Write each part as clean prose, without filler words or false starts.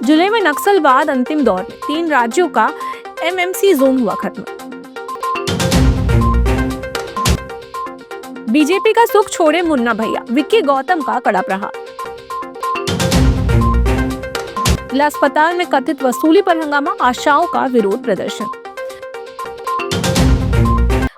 जुलाई में नक्सलवाद अंतिम दौर में 3 राज्यों का एमएमसी जोन हुआ खत्म। बीजेपी का सुख छोड़े मुन्ना भैया, विक्की गौतम का कड़ा प्रहार। जिला अस्पताल में कथित वसूली पर हंगामा, आशाओं का विरोध प्रदर्शन।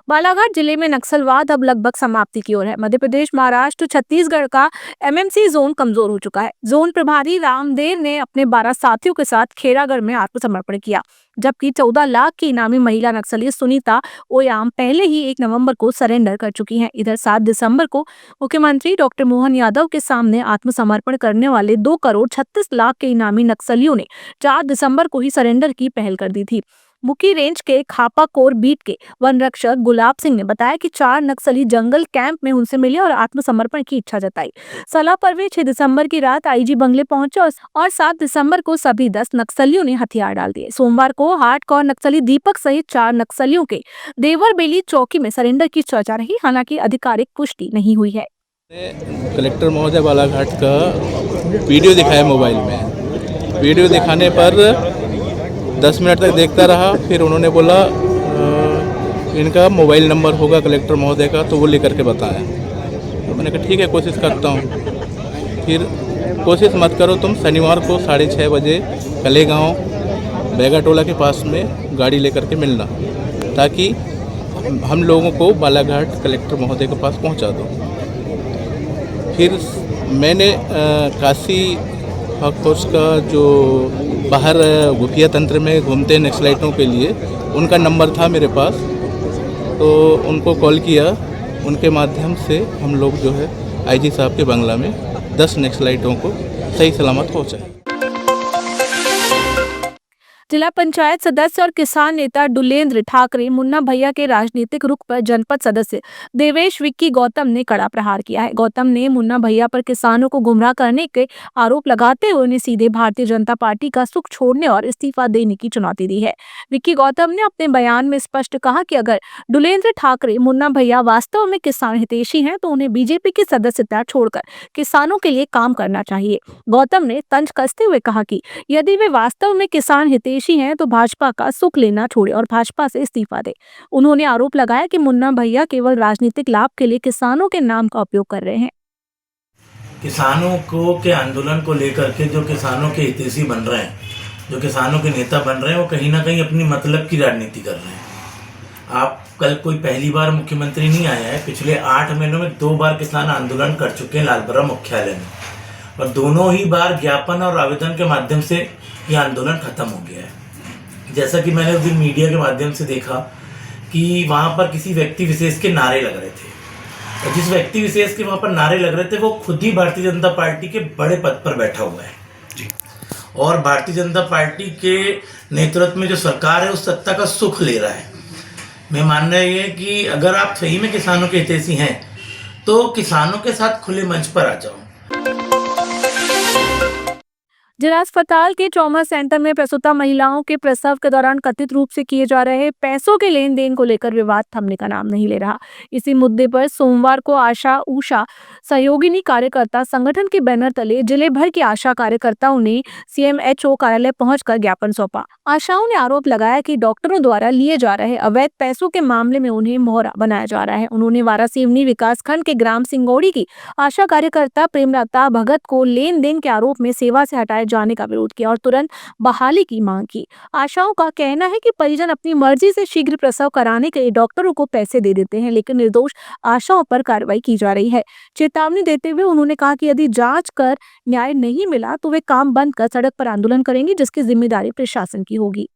बालाघाट जिले में नक्सलवाद अब लगभग समाप्ति की ओर है। मध्य प्रदेश, महाराष्ट्र, छत्तीसगढ़ का एमएमसी जोन कमजोर हो चुका है। जोन प्रभारी रामदेव ने अपने 12 साथियों के साथ खेरागढ़ में आत्मसमर्पण किया, जबकि 14 लाख की इनामी महिला नक्सली सुनीता ओयाम पहले ही 1 नवंबर को सरेंडर कर चुकी हैं। इधर 7 दिसंबर को मुख्यमंत्री डॉक्टर मोहन यादव के सामने आत्मसमर्पण करने वाले 2 करोड़ 36 लाख के इनामी नक्सलियों ने 4 दिसंबर को ही सरेंडर की पहल कर दी थी। मुकी रेंज के खापा कोर बीट के वन रक्षक गुलाब सिंह ने बताया कि 4 नक्सली जंगल कैंप में उनसे मिले और आत्मसमर्पण की इच्छा जताई। सलाह पर वे 6 दिसंबर की रात आईजी बंगले पहुंचे और 7 दिसंबर को सभी 10 नक्सलियों ने हथियार डाल दिए। सोमवार को हार्डकोर नक्सली दीपक सहित 4 नक्सलियों के देवर बेली चौकी में सरेंडर की चर्चा रही, हालांकि आधिकारिक पुष्टि नहीं हुई है। कलेक्टर महोदय बालाघाट का वीडियो दिखाया मोबाइल में। वीडियो दिखाने पर 10 मिनट तक देखता रहा, फिर उन्होंने बोला इनका मोबाइल नंबर होगा कलेक्टर महोदय का, तो वो लेकर के बताया। तो मैंने कहा ठीक है, कोशिश करता हूँ। फिर कोशिश मत करो तुम, शनिवार को 6:30 बजे कलेगांव बैगाटोला के पास में गाड़ी लेकर के मिलना, ताकि हम लोगों को बालाघाट कलेक्टर महोदय के पास पहुँचा दो। फिर मैंने काशी फोर्स का जो बाहर खुफिया तंत्र में घूमते हैं नक्सलाइटों के लिए, उनका नंबर था मेरे पास, तो उनको कॉल किया। उनके माध्यम से हम लोग जो है आईजी साहब के बंगला में 10 नक्सलाइटों को सही सलामत पहुँचाए। जिला पंचायत सदस्य और किसान नेता डुलेंद्र ठाकरे मुन्ना भैया के राजनीतिक रुख पर जनपद सदस्य देवेश विक्की गौतम ने कड़ा प्रहार किया है। गौतम ने मुन्ना भैया पर किसानों को गुमराह करने के आरोप लगाते हुए उन्हें सीधे भारतीय जनता पार्टी का सुख छोड़ने और इस्तीफा देने की चुनौती दी है। विक्की गौतम ने अपने बयान में स्पष्ट कहा कि अगर डुलेंद्र ठाकरे मुन्ना भैया वास्तव में किसान हितैषी हैं तो उन्हें बीजेपी की सदस्यता छोड़कर किसानों के लिए काम करना चाहिए। गौतम ने तंज कसते हुए कहा कि यदि वे वास्तव में किसान हितैषी हैं तो भाजपा का सुख लेना छोड़े और भाजपा से इस्तीफा दे। उन्होंने आरोप लगाया कि मुन्ना भैया केवल राजनीतिक लाभ के लिए किसानों के नाम का उपयोग कर रहे हैं। किसानों को के आंदोलन को लेकर के जो किसानों के हितैषी बन रहे हैं, जो किसानों के नेता बन रहे हैं, वो कहीं ना कहीं अपनी मतलब की राजनीति कर रहे हैं। आप कल कोई पहली बार मुख्यमंत्री नहीं आया है, पिछले 8 महीनों में 2 बार किसान आंदोलन कर चुके हैं लालबरा मुख्यालय में, और दोनों ही बार ज्ञापन और आवेदन के माध्यम से ये आंदोलन खत्म हो गया है। जैसा कि मैंने उस दिन मीडिया के माध्यम से देखा कि वहाँ पर किसी व्यक्ति विशेष के नारे लग रहे थे, और जिस व्यक्ति विशेष के वहाँ पर नारे लग रहे थे वो खुद ही भारतीय जनता पार्टी के बड़े पद पर बैठा हुआ है जी, और भारतीय जनता पार्टी के नेतृत्व में जो सरकार है उस सत्ता का सुख ले रहा है। मैं मानना ये है कि अगर आप सही में किसानों के हितैषी हैं तो किसानों के साथ खुले मंच पर आ जाओ। जिला अस्पताल के ट्रॉमा सेंटर में प्रसूता महिलाओं के प्रसव के दौरान कथित रूप से किए जा रहे पैसों के लेन देन को लेकर विवाद थमने का नाम नहीं ले रहा। इसी मुद्दे पर सोमवार को आशा उषा सहयोगिनी कार्यकर्ता संगठन के बैनर तले जिले भर की आशा कार्यकर्ताओं ने सीएमएचओ कार्यालय पहुंचकर ज्ञापन सौंपा। आशाओं ने आरोप लगाया कि डॉक्टरों द्वारा लिए जा रहे अवैध पैसों के मामले में उन्हें मोहरा बनाया जा रहा है। उन्होंने वारासिवनी विकासखंड के ग्राम सिंगौड़ी की आशा कार्यकर्ता प्रेमलता भगत को लेन देन के आरोप में सेवा से हटाए जाने का विरोध किया और तुरंत बहाली की मांग की। आशाओं का कहना है कि परिजन अपनी मर्जी से शीघ्र प्रसव कराने के लिए डॉक्टरों को पैसे दे देते हैं, लेकिन निर्दोष आशाओं पर कार्रवाई की जा रही है। चेतावनी देते हुए उन्होंने कहा कि यदि जांच कर न्याय नहीं मिला तो वे काम बंद कर सड़क पर आंदोलन करेंगे, जिसकी जिम्मेदारी प्रशासन की होगी।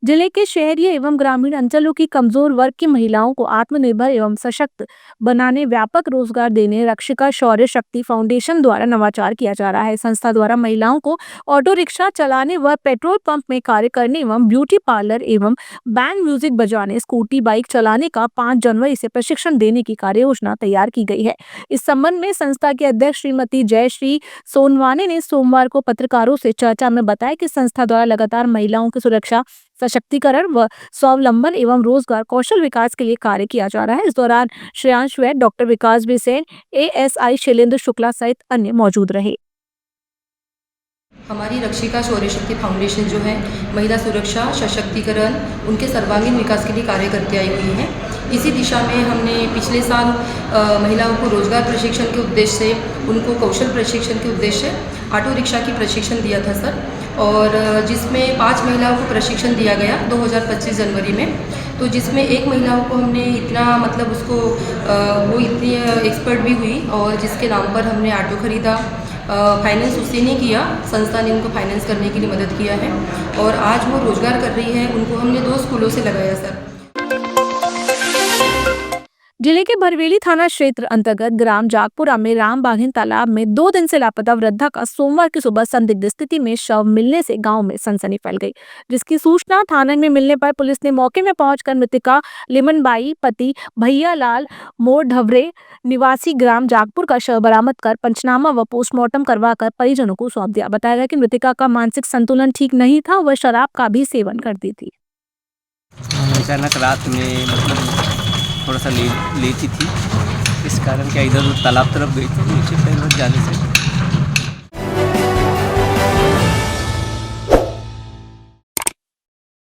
जिले के शहरी एवं ग्रामीण अंचलों की कमजोर वर्ग की महिलाओं को आत्मनिर्भर एवं सशक्त बनाने व्यापक रोजगार देने रक्षिका शौर्य शक्ति फाउंडेशन द्वारा नवाचार किया जा रहा है। संस्था द्वारा महिलाओं को ऑटो रिक्शा चलाने व पेट्रोल पंप में कार्य करने एवं ब्यूटी पार्लर एवं बैंड म्यूजिक बजाने, स्कूटी बाइक चलाने का 5 जनवरी से प्रशिक्षण देने की कार्य योजना तैयार की गई है। इस संबंध में संस्था की अध्यक्ष श्रीमती जयश्री सोनवाने ने सोमवार को पत्रकारों से चर्चा में बताया कि संस्था द्वारा लगातार महिलाओं की सुरक्षा, सशक्तिकरण व स्वावलंबन एवं रोजगार कौशल विकास के लिए कार्य किया जा रहा है। इस दौरान श्रेयांश वैद, डॉक्टर विकास बिसेन, एएसआई शैलेंद्र शुक्ला सहित अन्य मौजूद रहे। हमारी रक्षिका शौर्य शक्ति फाउंडेशन जो है महिला सुरक्षा सशक्तिकरण उनके सर्वांगीण विकास के लिए कार्य करती आई हुई है। इसी दिशा में हमने पिछले साल महिलाओं को रोजगार प्रशिक्षण के उद्देश्य से, उनको कौशल प्रशिक्षण के उद्देश्य से ऑटो रिक्शा की प्रशिक्षण दिया था सर, और जिसमें 5 महिलाओं को प्रशिक्षण दिया गया 2025 जनवरी में। तो जिसमें एक महिलाओं को हमने इतना मतलब उसको वो इतनी एक्सपर्ट भी हुई और जिसके नाम पर हमने ऑटो खरीदा। फाइनेंस उसी ने किया, संस्था ने उनको फाइनेंस करने के लिए मदद किया है और आज वो रोजगार कर रही है। उनको हमने 2 स्कूलों से लगाया सर। जिले के बरवेली थाना क्षेत्र अंतर्गत ग्राम जागपुरा में राम बाघिन तालाब में 2 दिन से लापता वृद्धा का सोमवार की सुबह संदिग्ध स्थिति में शव मिलने से गांव में सनसनी फैल गई, जिसकी सूचना थाने में मिलने पर पुलिस ने मौके में पहुंचकर मृतका लिमनबाई पति भैया लाल मोरढवरे निवासी ग्राम जागपुर का शव बरामद कर पंचनामा व पोस्टमार्टम करवाकर परिजनों को सौंप दिया। बताया गया कि मृतका का मानसिक संतुलन ठीक नहीं था, वह शराब का भी सेवन करती थी। अचानक रात में मतलब थोड़ा सा लेटी थी, इस कारण क्या इधर तालाब तरफ गई थी, नीचे पैर जाने से